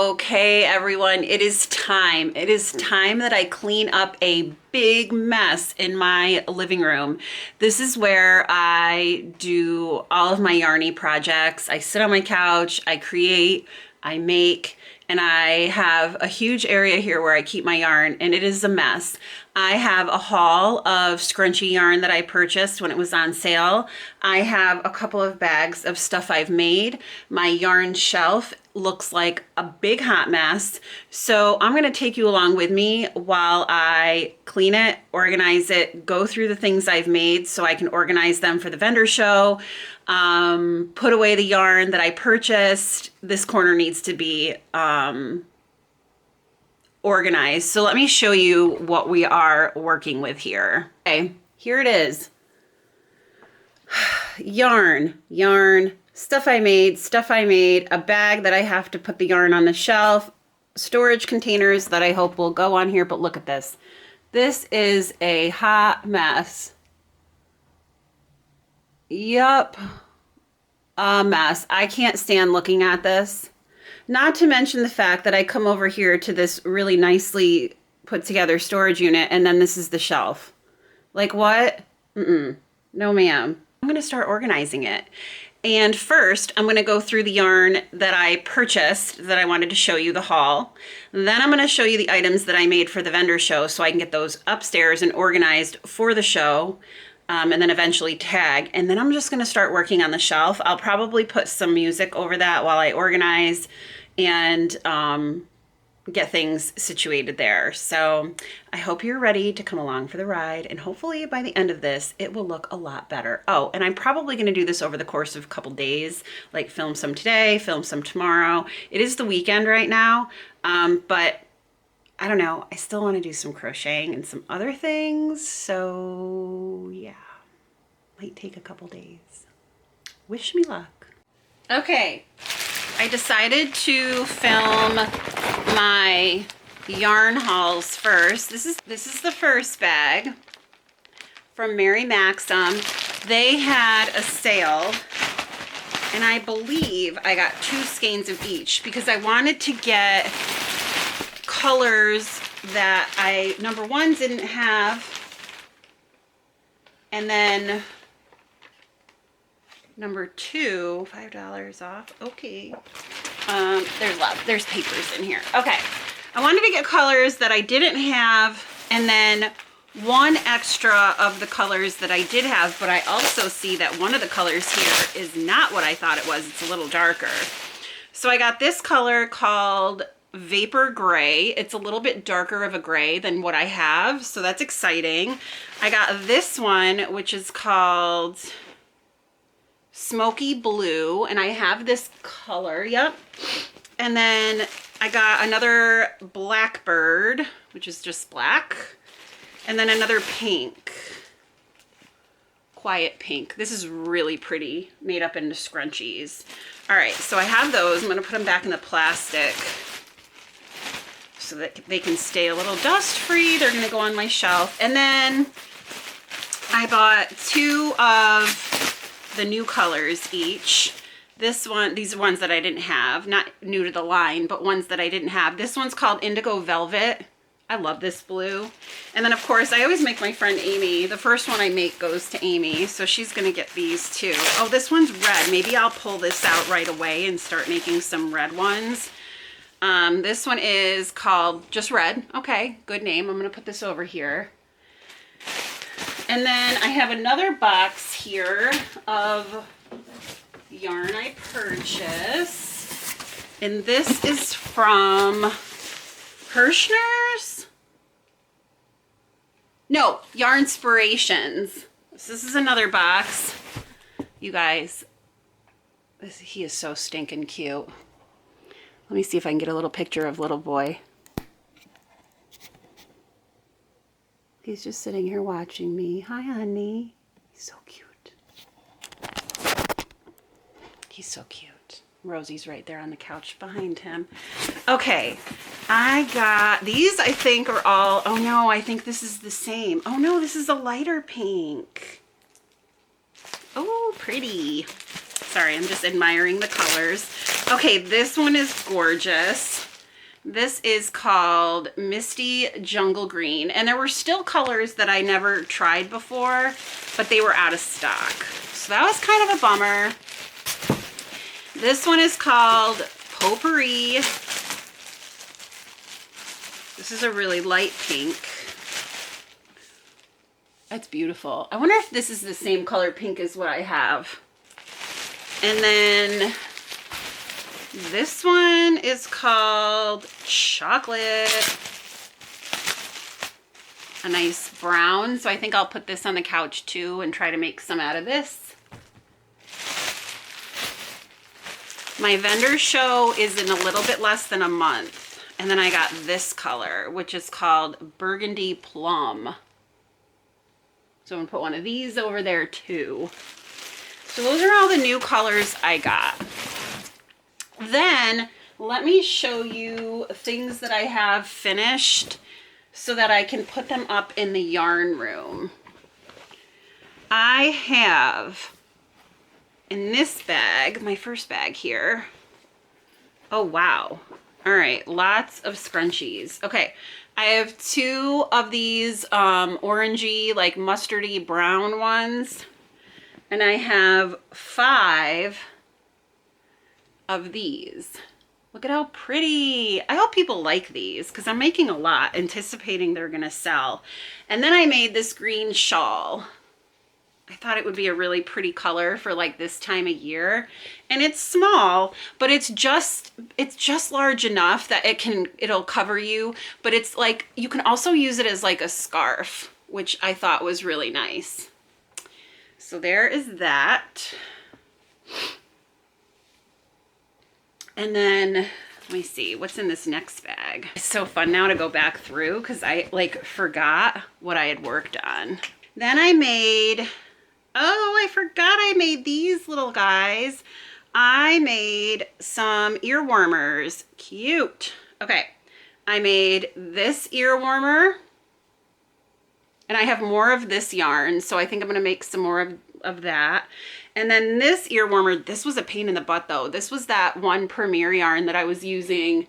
Okay, everyone, it is time. It is time that I clean up a big mess in my living room. This is where I do all of my yarny projects. I sit on my couch, I create, I make, and I have a huge area here where I keep my yarn, and it is a mess. I have a haul of scrunchy yarn that I purchased when it was on sale. I have a couple of bags of stuff I've made. My yarn shelf looks like a big hot mess. So I'm gonna take you along with me while I clean it, organize it, go through the things I've made so I can organize them for the vendor show, put away the yarn that I purchased. This corner needs to be organized. So let me show you what we are working with here. Okay, here it is. Yarn, stuff I made, a bag that I have to put the yarn on the shelf, storage containers that I hope will go on here, but look at this. This is a hot mess. Yup, a mess. I can't stand looking at this. Not to mention the fact that I come over here to this really nicely put together storage unit, and then this is the shelf. Like what? No ma'am. I'm gonna start organizing it. And first, I'm gonna go through the yarn that I purchased that I wanted to show you the haul. Then I'm gonna show you the items that I made for the vendor show so I can get those upstairs and organized for the show. And then eventually tag. And then I'm just gonna start working on the shelf. I'll probably put some music over that while I organize and get things situated there. So I hope you're ready to come along for the ride, and hopefully by the end of this, it will look a lot better. Oh, and I'm probably gonna do this over the course of a couple days, like film some today, film some tomorrow. It is the weekend right now, but I don't know, I still wanna do some crocheting and some other things. So yeah, might take a couple days. Wish me luck. Okay. I decided to film my yarn hauls first. This is the first bag from Mary Maxim. They had a sale, and I believe I got 2 skeins of each because I wanted to get colors that I, number one, didn't have, and then number 2, $5 off. Okay. There's papers in here. Okay. I wanted to get colors that I didn't have, and then one extra of the colors that I did have, but I also see that one of the colors here is not what I thought it was. It's a little darker. So I got this color called Vapor Gray. It's a little bit darker of a gray than what I have, so that's exciting. I got this one, which is called Smoky Blue, and I have this color, yep. And then I got another Blackbird, which is just black, and then another pink, quiet pink. This is really pretty, made up into scrunchies. All right, so I have those. I'm gonna put them back in the plastic so that they can stay a little dust-free. They're gonna go on my shelf. And then I bought 2 of the new colors each. This one, these are ones that I didn't have, not new to the line, but ones that I didn't have. This one's called Indigo Velvet. I love this blue. And then of course, I always make my friend Amy. The first one I make goes to Amy, so she's gonna get these too. Oh, this one's red. Maybe I'll pull this out right away and start making some red ones. This one is called just Red. Okay, good name. I'm gonna put this over here. And then I have another box here of yarn I purchased. And this is from Hirschner's? No, Yarnspirations. This is another box. You guys, he is so stinking cute. Let me see if I can get a little picture of little boy. He's just sitting here watching me. Hi, honey. He's so cute. He's so cute. Rosie's right there on the couch behind him. Okay, I got these. I think are all, oh no, I think this is the same. Oh no, this is a lighter pink. Oh, pretty. Sorry, I'm just admiring the colors. Okay, this one is gorgeous. This is called Misty Jungle Green. And there were still colors that I never tried before, but they were out of stock. So that was kind of a bummer. This one is called Potpourri. This is a really light pink. That's beautiful. I wonder if this is the same color pink as what I have. And then this one is called Chocolate. A nice brown. So I think I'll put this on the couch too and try to make some out of this. My vendor show is in a little bit less than a month. And then I got this color, which is called Burgundy Plum. So I'm gonna put one of these over there too. So those are all the new colors I got. Then let me show you things that I have finished so that I can put them up in the yarn room. I have in this bag, my first bag here. Oh, wow. All right, lots of scrunchies. Okay, I have 2 of these orangey, like mustardy brown ones. And I have 5 of these. Look at how pretty. I hope people like these because I'm making a lot, anticipating they're gonna sell. And then I made this green shawl. I thought it would be a really pretty color for like this time of year. And it's small, but it's just large enough that it'll cover you. But it's like, you can also use it as like a scarf, which I thought was really nice. So there is that. And then, let me see, what's in this next bag? It's so fun now to go back through because I like forgot what I had worked on. Then I made, oh, I forgot I made these little guys. I made some ear warmers. Cute. Okay, I made this ear warmer. And I have more of this yarn, so I think I'm gonna make some more of that. And then this ear warmer, this was a pain in the butt though. This was that one Premier yarn that I was using,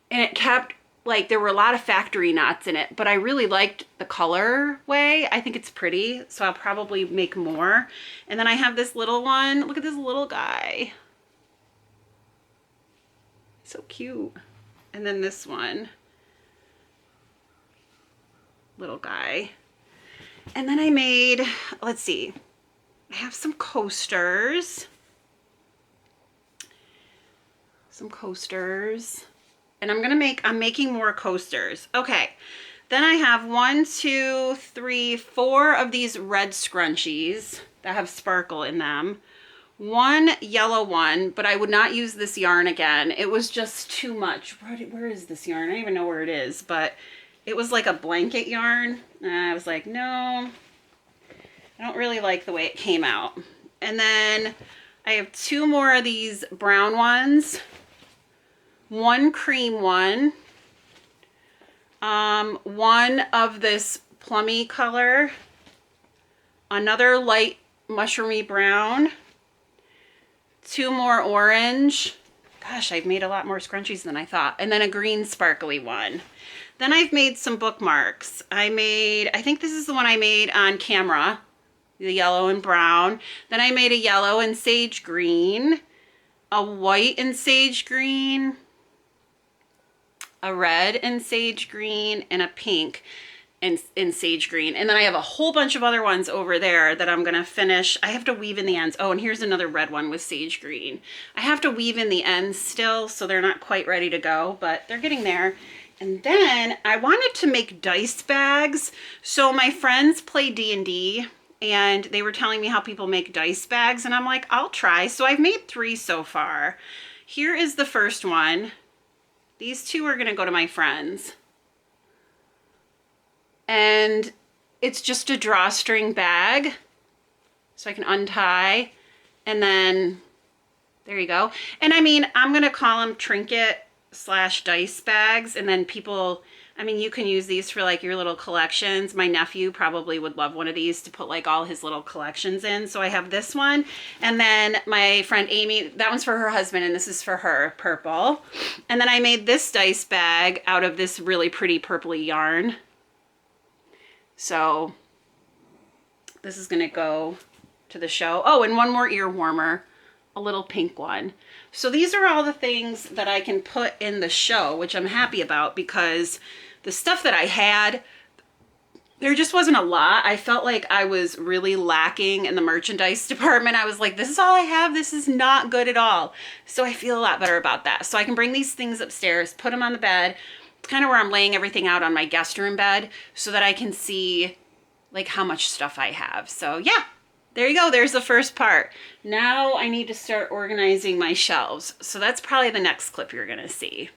and it kept, like, there were a lot of factory knots in it, but I really liked the color way. I think it's pretty, so I'll probably make more. And then I have this little one. Look at this little guy. So cute. And then this one. Little guy. And then I made, let's see, I have some coasters. And I'm making more coasters. Okay. Then I have 1, 2, 3, 4 of these red scrunchies that have sparkle in them. 1 yellow one, but I would not use this yarn again. It was just too much. Where is this yarn? I don't even know where it is, but it was like a blanket yarn. And I was like, no, I don't really like the way it came out. And then I have 2 more of these brown ones. 1 cream one. 1 of this plummy color. Another light mushroomy brown. 2 more orange. Gosh, I've made a lot more scrunchies than I thought. And then a green sparkly one. Then I've made some bookmarks. I think this is the one I made on camera, the yellow and brown. Then I made a yellow and sage green, a white and sage green, a red and sage green, and a pink and sage green. And then I have a whole bunch of other ones over there that I'm gonna finish. I have to weave in the ends. Oh, and here's another red one with sage green. I have to weave in the ends still, so they're not quite ready to go, but they're getting there. And then I wanted to make dice bags. So my friends play D&D and they were telling me how people make dice bags, and I'm like, I'll try. So I've made 3 so far. Here is the first one. These 2 are gonna go to my friends. And it's just a drawstring bag. So I can untie, and then there you go. And I mean, I'm gonna call them trinket slash dice bags. And then people, I mean, you can use these for like your little collections. My nephew probably would love one of these to put like all his little collections in. So I have this one. And then my friend Amy, that one's for her husband and this is for her, purple. And then I made this dice bag out of this really pretty purpley yarn. So this is gonna go to the show. Oh, and one more ear warmer, a little pink one. So these are all the things that I can put in the show, which I'm happy about because the stuff that I had, there just wasn't a lot. I felt like I was really lacking in the merchandise department. I was like, this is all I have. This is not good at all. So I feel a lot better about that. So I can bring these things upstairs, put them on the bed. It's kind of where I'm laying everything out on my guest room bed so that I can see like how much stuff I have. So yeah, there you go. There's the first part. Now I need to start organizing my shelves. So that's probably the next clip you're going to see.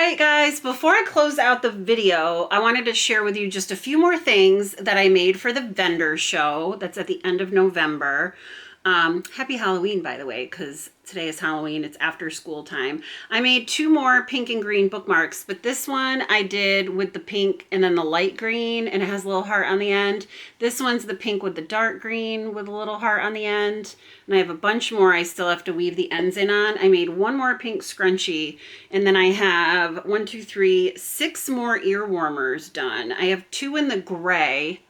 right, guys, before I close out the video, I wanted to share with you just a few more things that I made for the vendor show that's at the end of November. Happy Halloween, by the way, because today is Halloween. It's after school time. I made 2 more pink and green bookmarks, but this one I did with the pink and then the light green, and it has a little heart on the end. This one's the pink with the dark green with a little heart on the end. And I have a bunch more I still have to weave the ends in on. I made 1 more pink scrunchie, and then I have 6 more ear warmers done. I have 2 in the gray.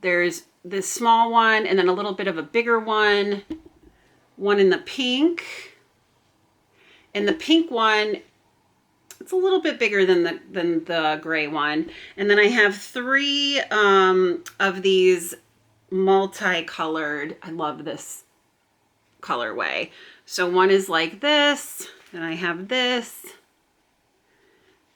There's this small one and then a little bit of a bigger one in the pink, and the pink one, it's a little bit bigger than the gray one. And then I have 3 of these multicolored. I love this colorway. So one is like this, and I have this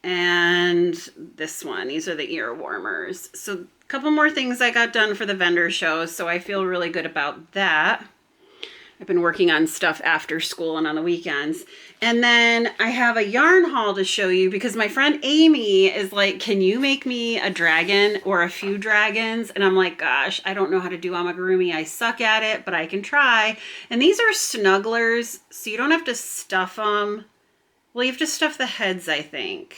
and this one. These are the ear warmers. So a couple more things I got done for the vendor show, so I feel really good about that. I've been working on stuff after school and on the weekends. And then I have a yarn haul to show you because my friend Amy is like, can you make me a dragon or a few dragons? And I'm like, gosh, I don't know how to do amigurumi. I suck at it, but I can try. And these are snugglers, so you don't have to stuff them. Well, you have to stuff the heads, I think.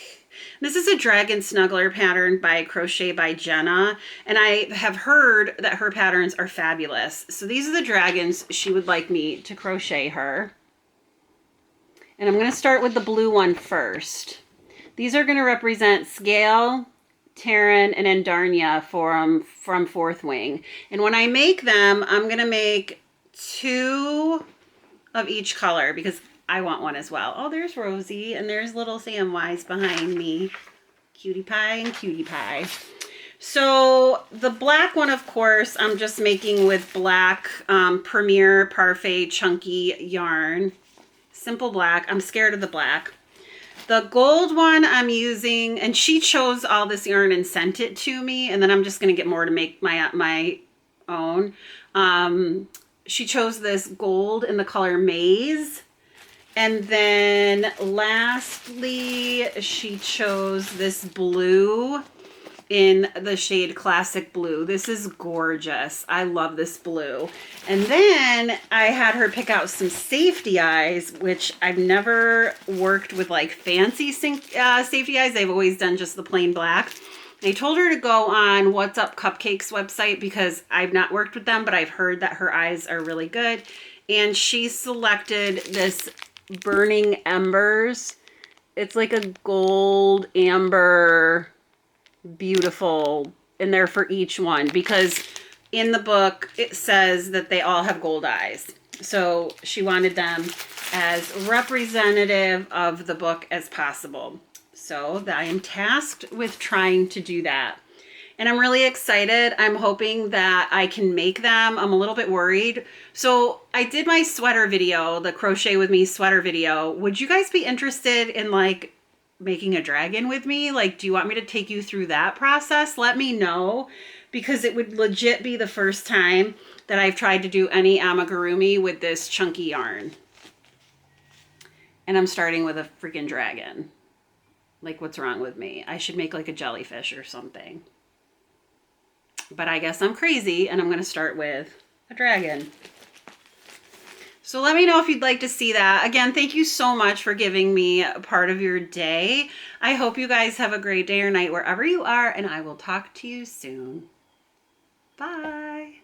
This is a dragon snuggler pattern by Crochet by Jenna, and I have heard that her patterns are fabulous. So these are the dragons she would like me to crochet her. And I'm going to start with the blue one first. These are going to represent Scale, Terran, and Endarnia from 4th Wing. And when I make them, I'm going to make 2 of each color because I want one as well. Oh, there's Rosie, and there's little Samwise behind me. Cutie pie and cutie pie. So the black one, of course, I'm just making with black Premier Parfait Chunky yarn. Simple black. I'm scared of the black. The gold one I'm using, and she chose all this yarn and sent it to me, and then I'm just going to get more to make my own. She chose this gold in the color Maize. And then lastly, she chose this blue in the shade Classic Blue. This is gorgeous. I love this blue. And then I had her pick out some safety eyes, which I've never worked with like fancy safety eyes. I've always done just the plain black. I told her to go on What's Up Cupcakes website because I've not worked with them, but I've heard that her eyes are really good. And she selected this Burning Embers. It's like a gold amber, beautiful, and they're for each one because in the book it says that they all have gold eyes. So she wanted them as representative of the book as possible. So I am tasked with trying to do that. And I'm really excited. I'm hoping that I can make them. I'm a little bit worried. So I did my sweater video, the Crochet With Me sweater video. Would you guys be interested in like making a dragon with me? Like, do you want me to take you through that process? Let me know, because it would legit be the first time that I've tried to do any amigurumi with this chunky yarn. And I'm starting with a freaking dragon. Like, what's wrong with me? I should make like a jellyfish or something. But I guess I'm crazy, and I'm going to start with a dragon. So let me know if you'd like to see that. Again, thank you so much for giving me a part of your day. I hope you guys have a great day or night wherever you are, and I will talk to you soon. Bye.